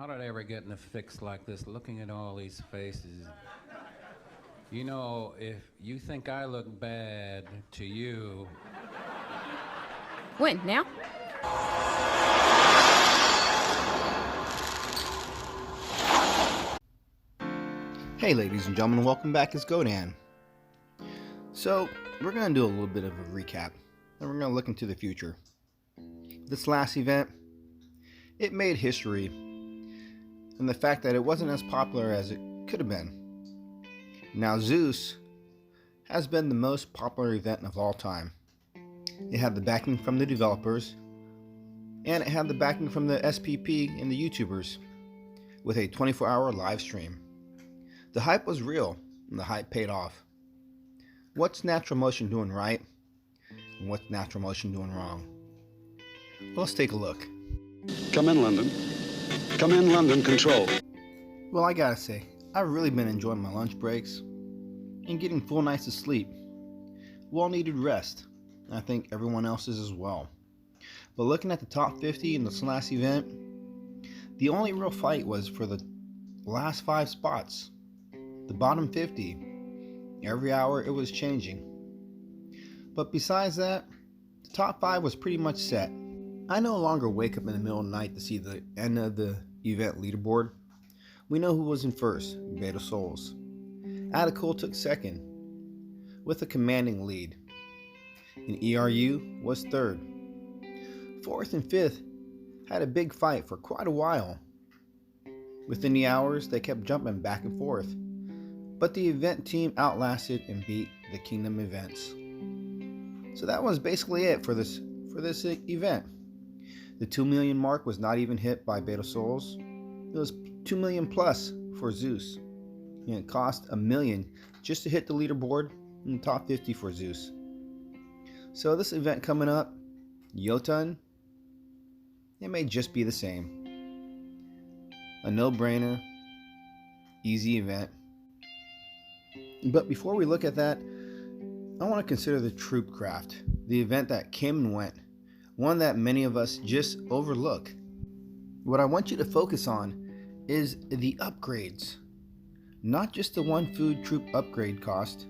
How did I ever get in a fix like this, looking at all these faces? You know, if you think I look bad to you... When? Now? Hey ladies and gentlemen, welcome back. It's Godan. So, we're going to do a little bit of a recap, and we're going to look into the future. This last event, it made history, and the fact that it wasn't as popular as it could have been. Now, Zeus has been the most popular event of all time. It had the backing from the developers, and it had the backing from the SPP and the YouTubers, with a 24-hour live stream. The hype was real, and the hype paid off. What's Natural Motion doing right, and what's Natural Motion doing wrong? Well, let's take a look. Come in, London. Come in, London Control. Well, I gotta say, I've really been enjoying my lunch breaks and getting full nights of sleep. Well-needed rest. I think everyone else is as well. But looking at the top 50 in this last event, the only real fight was for the last 5 spots. The bottom 50. Every hour it was changing. But besides that, the top 5 was pretty much set. I no longer wake up in the middle of the night to see the end of the event leaderboard. We know who was in first, Beta Souls. Atacul took second, with a commanding lead. And ERU was third. Fourth and fifth had a big fight for quite a while. Within the hours, they kept jumping back and forth. But the event team outlasted and beat the Kingdom events. So that was basically it for this event. The 2 million mark was not even hit by Beta Souls. It was 2 million plus for Zeus. And it cost $1 million just to hit the leaderboard in the top 50 for Zeus. So this event coming up, Jotun, it may just be the same. A no-brainer, easy event. But before we look at that, I want to consider the troop craft, the event that came and went, one that many of us just overlook. What I want you to focus on is the upgrades, not just the one food troop upgrade cost,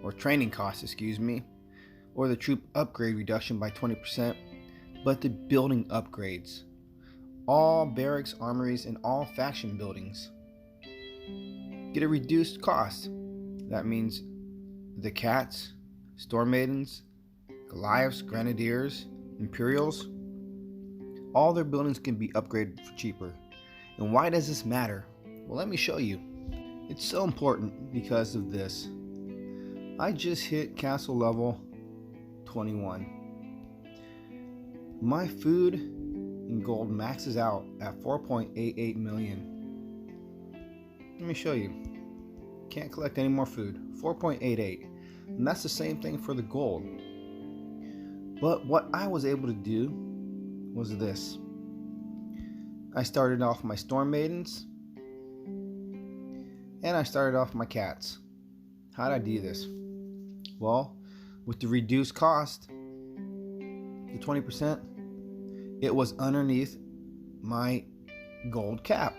or training cost, or the troop upgrade reduction by 20%, but the building upgrades. All barracks, armories, and all faction buildings get a reduced cost. That means the Cats, Storm Maidens, Goliaths, Grenadiers, Imperials, all their buildings can be upgraded for cheaper. And why does this matter? Well, let me show you. It's so important because of this. I just hit castle level 21. My food and gold maxes out at 4.88 million. Let me show you. Can't collect any more food. 4.88. And that's the same thing for the gold. But what I was able to do was this. I started off my Storm Maidens, and I started off my Cats. How did I do this? Well, with the reduced cost, the 20%, it was underneath my gold cap.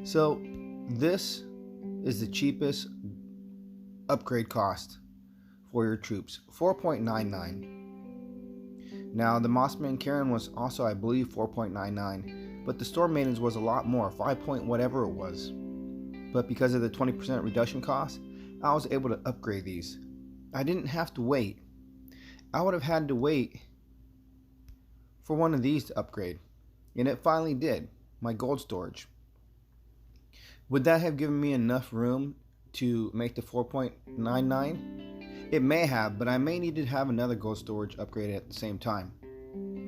So this is the cheapest upgrade cost for your troops, 4.99. Now the Mossman Karen was also, I believe, 4.99, but the Storm Maidens was a lot more, 5 point whatever it was. But because of the 20% reduction cost, I was able to upgrade these. I didn't have to wait. I would have had to wait for one of these to upgrade, and it finally did, my gold storage. Would that have given me enough room to make the 4.99? It may have, but I may need to have another gold storage upgraded at the same time,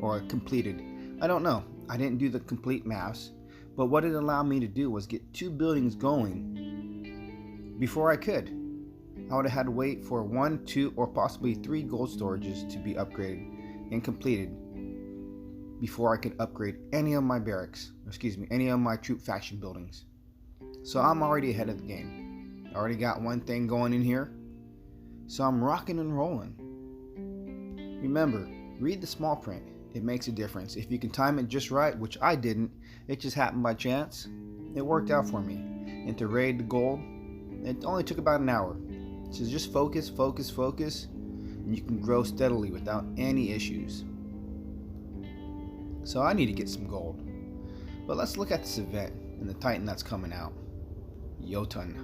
or completed. I don't know. I didn't do the complete maths, but what it allowed me to do was get 2 buildings going before I could. I would have had to wait for 1, 2, or possibly 3 gold storages to be upgraded and completed before I could upgrade any of my barracks, any of my troop faction buildings. So I'm already ahead of the game. I already got one thing going in here, so I'm rocking and rolling. Remember, read the small print. it makes a difference. If you can time it just right, which I didn't, it just happened by chance, it worked out for me. And to raid the gold, it only took about an hour. So just focus, and you can grow steadily without any issues. So I need to get some gold. But let's look at this event and the Titan that's coming out, Godan.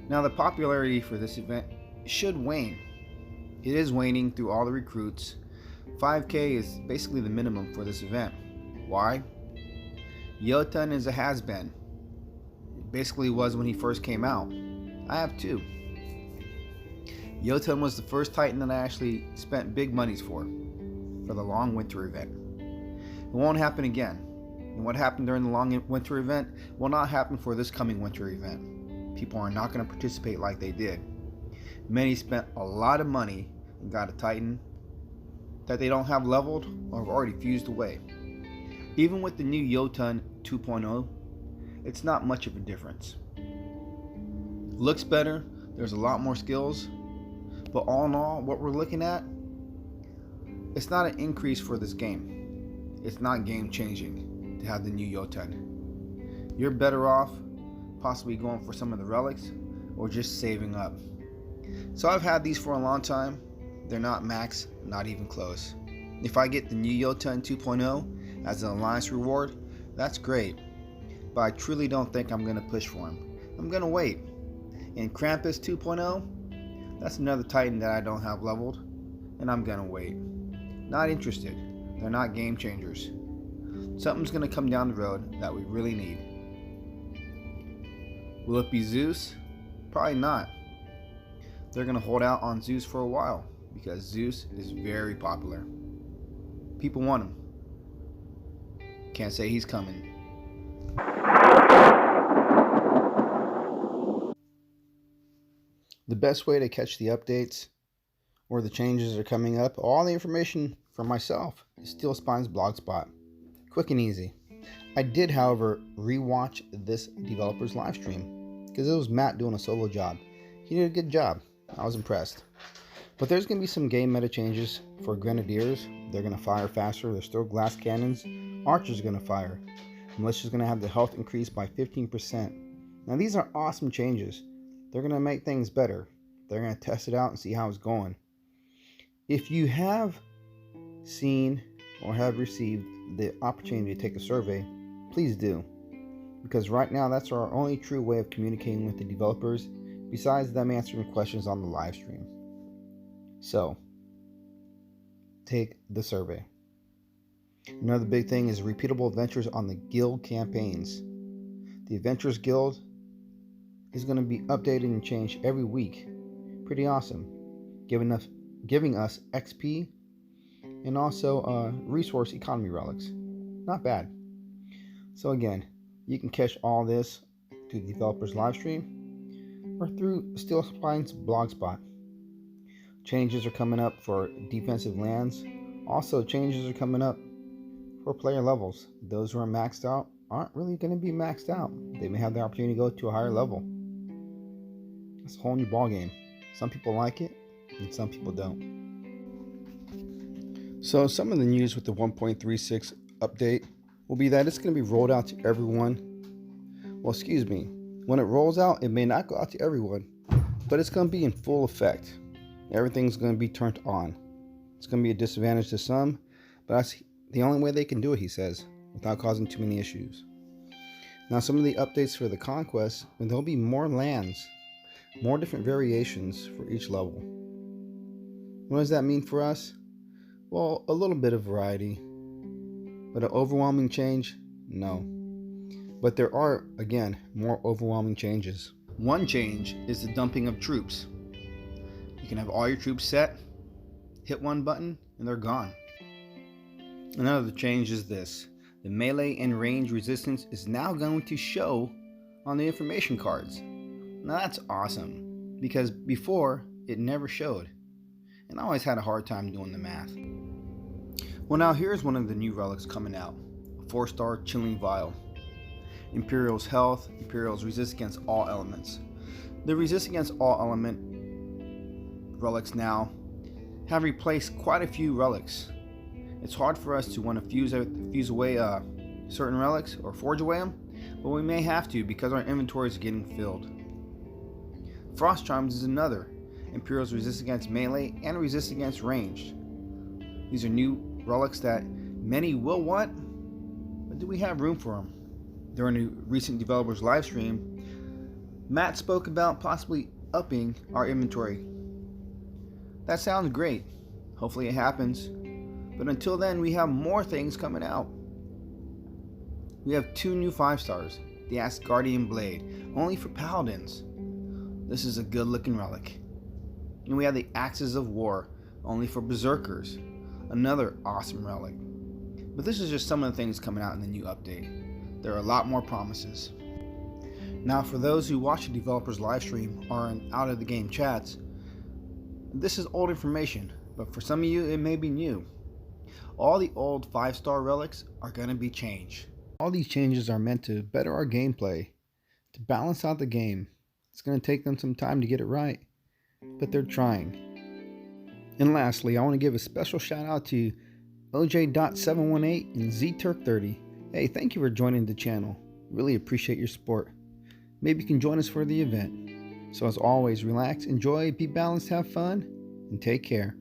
Now the popularity for this event should wane. It is waning through all the recruits. 5K is basically the minimum for this event. Why? Godan is a has-been. It basically was when he first came out. I have two. Godan was the first Titan that I actually spent big monies for the long winter event. It won't happen again. And what happened during the long winter event will not happen for this coming winter event. People are not going to participate like they did. Many spent a lot of money and got a Titan that they don't have leveled or have already fused away. Even with the new Godan 2.0, it's not much of a difference. Looks better, there's a lot more skills, but all in all, what we're looking at, it's not an increase for this game. It's not game changing to have the new Godan. You're better off possibly going for some of the relics or just saving up. So I've had these for a long time. They're not max, not even close. If I get the new Godan 2.0 as an alliance reward, that's great. But I truly don't think I'm going to push for him. I'm going to wait. And Krampus 2.0, that's another Titan that I don't have leveled, and I'm going to wait. Not interested. They're not game changers. Something's going to come down the road that we really need. Will it be Zeus? Probably not. They're going to hold out on Zeus for a while because Zeus is very popular. People want him. Can't say he's coming. The best way to catch the updates or the changes that are coming up, all the information from myself, is Steel Spine's blogspot. Quick and easy. I did, however, rewatch this developer's live stream because it was Matt doing a solo job. He did a good job. I was impressed. But there's going to be some game meta changes for Grenadiers. They're going to fire faster. They're still glass cannons. Archers are going to fire. Militia's going to have the health increase by 15%. Now these are awesome changes. They're going to make things better. They're going to test it out and see how it's going. If you have seen or have received the opportunity to take a survey, please do. Because right now that's our only true way of communicating with the developers besides them answering questions on the live stream. So, take the survey. Another big thing is repeatable adventures on the guild campaigns. The Adventurers Guild is going to be updated and changed every week. Pretty awesome. Giving us XP and also resource economy relics. Not bad. So again, you can catch all this through the developer's live stream or through Steel Spine's blogspot. Changes are coming up for defensive lands. Also, changes are coming up for player levels. Those who are maxed out aren't really going to be maxed out. They may have the opportunity to go to a higher level. It's a whole new ballgame. Some people like it, and some people don't. So some of the news with the 1.36 update will be that it's going to be rolled out to everyone. Well, excuse me. When it rolls out, it may not go out to everyone, but it's going to be in full effect. Everything's going to be turned on. It's going to be a disadvantage to some, but that's the only way they can do it, he says, without causing too many issues. Now, some of the updates for the Conquest, and there'll be more lands, more different variations for each level. What does that mean for us? Well, a little bit of variety, but an overwhelming change? No. But there are, again, more overwhelming changes. One change is the dumping of troops. You can have all your troops set, hit one button, and they're gone. Another change is this. The melee and range resistance is now going to show on the information cards. Now that's awesome, because before it never showed, and I always had a hard time doing the math. Well, now here's one of the new relics coming out, a 4-star Chilling Vial. Imperial's health, Imperial's resist against all elements. The resist against all element relics now have replaced quite a few relics It's hard for us to want to fuse away certain relics or forge away them, but we may have to because our inventory is getting filled. Frost Charms is another. Imperials resist against melee and resist against ranged. These are new relics that many will want, but do we have room for them? During a recent developers live stream, Matt spoke about possibly upping our inventory. That sounds great. Hopefully it happens. But until then, we have more things coming out. We have 2 new 5-stars. The Asgardian Blade, only for Paladins. This is a good looking relic. And we have the Axes of War, only for Berserkers. Another awesome relic. But this is just some of the things coming out in the new update. There are a lot more promises. Now for those who watch the developers live stream or in out of the game chats, this is old information, but for some of you it may be new. All the old 5-star relics are going to be changed. All these changes are meant to better our gameplay, to balance out the game. It's going to take them some time to get it right, but they're trying. And lastly, I want to give a special shout out to OJ.718 and ZTurk30. Hey, thank you for joining the channel. Really appreciate your support. Maybe you can join us for the event. So as always, relax, enjoy, be balanced, have fun, and take care.